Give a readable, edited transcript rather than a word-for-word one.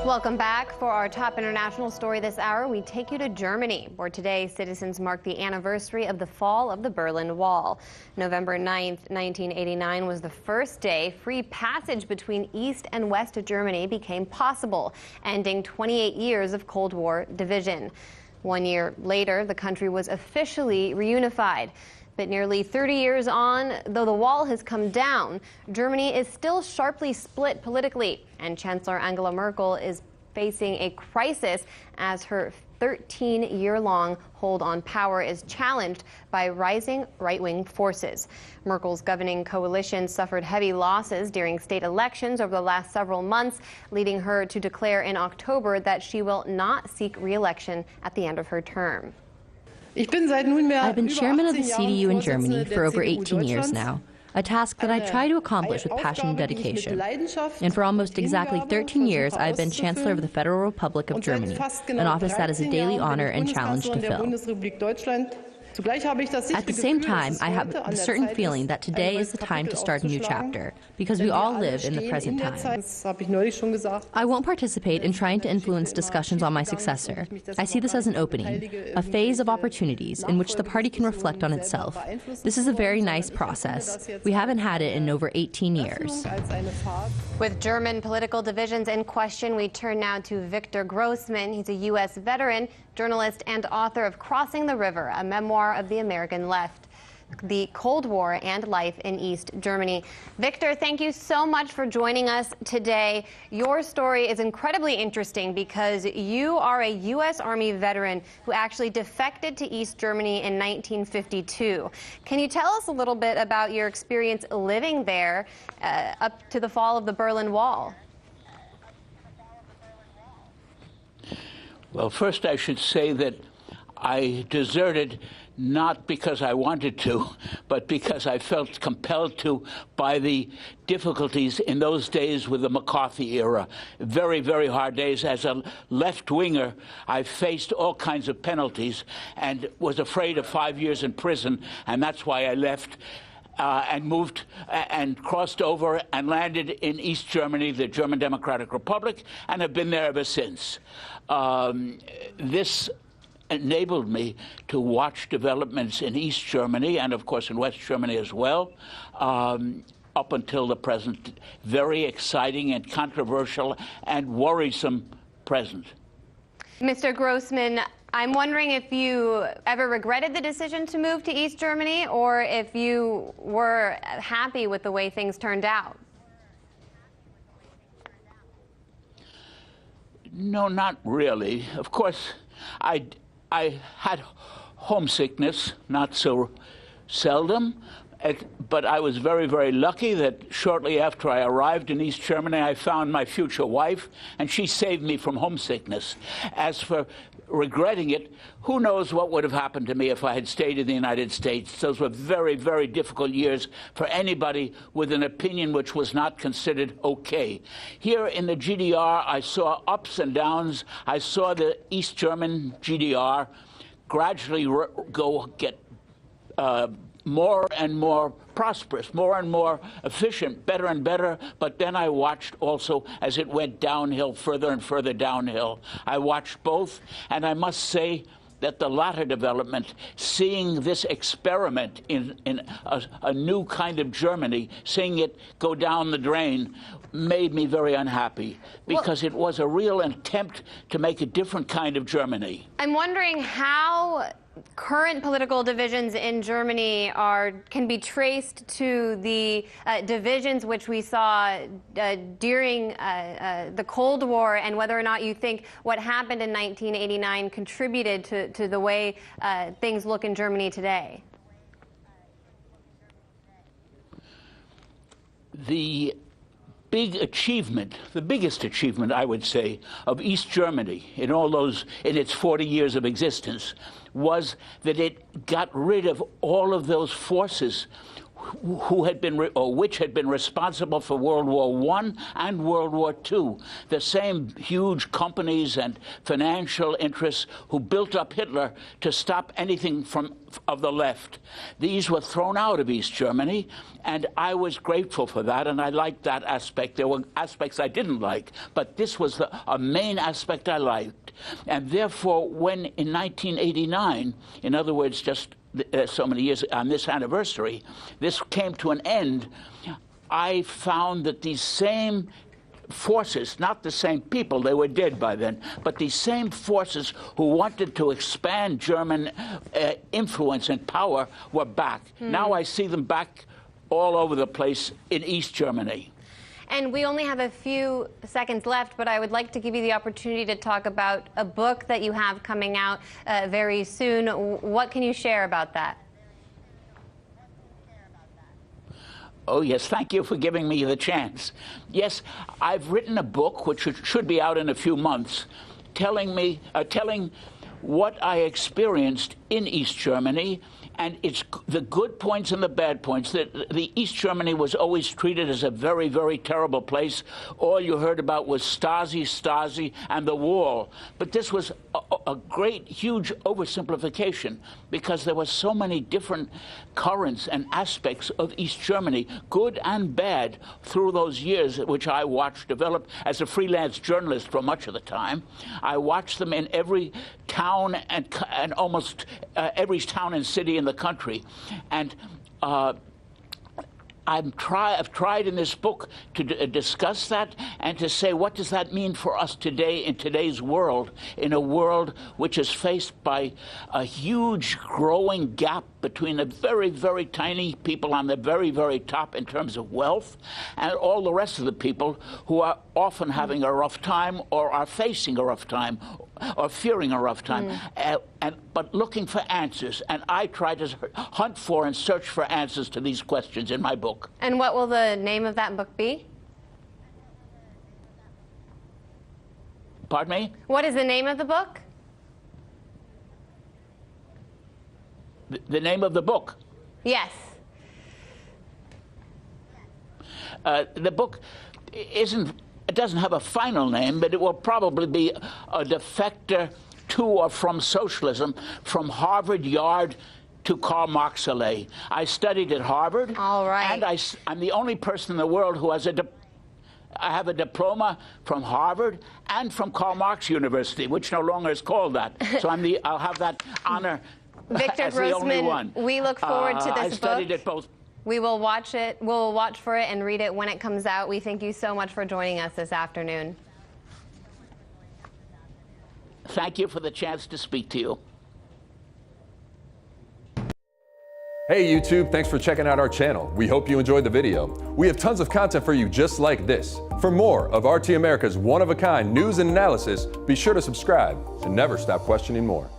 Welcome back. For our top international story this hour, we take you to Germany, where today citizens mark the anniversary of the fall of the Berlin Wall. November 9th, 1989 was the first day free passage between East and West Germany became possible, ending 28 years of Cold War division. 1 year later, the country was officially reunified. But nearly 30 years on, though the wall has come down, Germany is still sharply split politically, and Chancellor Angela Merkel is facing a crisis as her 13-year-long hold on power is challenged by rising right-wing forces. Merkel's governing coalition suffered heavy losses during state elections over the last several months, leading her to declare in October that she will not seek re-election at the end of her term. I've been chairman of the CDU in Germany for over 18 years now, a task that I try to accomplish with passion and dedication. And for almost exactly 13 years, I've been Chancellor of the Federal Republic of Germany, an office that is a daily honor and challenge to fill. At the same time, I have a certain feeling that today is the time to start a new chapter, because we all live in the present time. I won't participate in trying to influence discussions on my successor. I see this as an opening, a phase of opportunities in which the party can reflect on itself. This is a very nice process. We haven't had it in over 18 years. With German political divisions in question, we turn now to Victor Grossman. He's a U.S. veteran, journalist, and author of Crossing the River, a memoir of the American left, the Cold War and life in East Germany. Victor, thank you so much for joining us today. Your story is incredibly interesting because you are a U.S. Army veteran who actually defected to East Germany in 1952. Can you tell us a little bit about your experience living there up to the fall of the Berlin Wall? Well, first I should say that I deserted not because I wanted to, but because I felt compelled to by the difficulties in those days with the McCarthy era. Very, very hard days. As a left-winger, I faced all kinds of penalties and was afraid of 5 years in prison, and that's why I left. And moved and crossed over and landed in East Germany, the German Democratic Republic, and have been there ever since. This enabled me to watch developments in East Germany and, of course, in West Germany as well, up until the present. Very exciting and controversial and worrisome present. Mr. Grossman, I'm wondering if you ever regretted the decision to move to East Germany, or if you were happy with the way things turned out. No, not really. Of course, I had homesickness, not so seldom, but I was very, very lucky that shortly after I arrived in East Germany, I found my future wife, and she saved me from homesickness. As for regretting it, who knows what would have happened to me if I had stayed in the United States. Those were very, very difficult years for anybody with an opinion which was not considered okay. Here in the GDR, I saw ups and downs. I saw the East German GDR gradually get more and more prosperous, more and more efficient, better and better. But then I watched also as it went downhill, further and further downhill. I watched both, and I must say that the latter development, seeing this experiment in a new kind of Germany, seeing it go down the drain, made me very unhappy, because it was a real attempt to make a different kind of Germany. I'm wondering how current political divisions in Germany can be traced to the divisions which we saw during the Cold War, and whether or not you think what happened in 1989 contributed to the way things look in Germany today. The biggest achievement, I would say, of East Germany in its 40 years of existence was that it got rid of all of those forces who had been, or which had been responsible for World War I and World War II. The same huge companies and financial interests who built up Hitler to stop anything of the left. These were thrown out of East Germany, and I was grateful for that, and I liked that aspect. There were aspects I didn't like, but this was a main aspect I liked. And therefore, when in 1989, in other words, just so many years on this anniversary, this came to an end, I found that these same forces, not the same people, they were dead by then, but these same forces who wanted to expand German influence and power were back. Now I see them back all over the place in East Germany. And we only have a few seconds left, but I would like to give you the opportunity to talk about a book that you have coming out very soon. What can you share about that? Oh, yes, thank you for giving me the chance. Yes, I've written a book, which should be out in a few months, telling what I experienced in East Germany, and it's the good points and the bad points. The East Germany was always treated as a very, very terrible place. All you heard about was Stasi, and the wall. But this was a great, huge oversimplification, because there were so many different currents and aspects of East Germany, good and bad, through those years, which I watched develop as a freelance journalist for much of the time. I watched them in every town and almost every town and city in the country. And I've tried in this book to discuss that and to say, what does that mean for us today in today's world, in a world which is faced by a huge growing gap between the very, very tiny people on the very, very top in terms of wealth and all the rest of the people who are often having a rough time or are facing a rough time or fearing a rough time, but looking for answers. And I try to hunt for and search for answers to these questions in my book. And what will the name of that book be? Pardon me? What is the name of the book? The name of the book? Yes. The book it doesn't have a final name, but it will probably be a defector to or from socialism, from Harvard Yard to Karl Marx-Alley. I studied at Harvard. All right. And I'm the only person in the world who has I have a diploma from Harvard and from Karl Marx University, which no longer is called that. So I'll have that honor. Victor as the only Grossman, one. we look forward to this book. I studied at both. We will watch it. We'll watch for it and read it when it comes out. We thank you so much for joining us this afternoon. Thank you for the chance to speak to you. Hey YouTube, thanks for checking out our channel. We hope you enjoyed the video. We have tons of content for you just like this. For more of RT America's one-of-a-kind news and analysis, be sure to subscribe and never stop questioning more.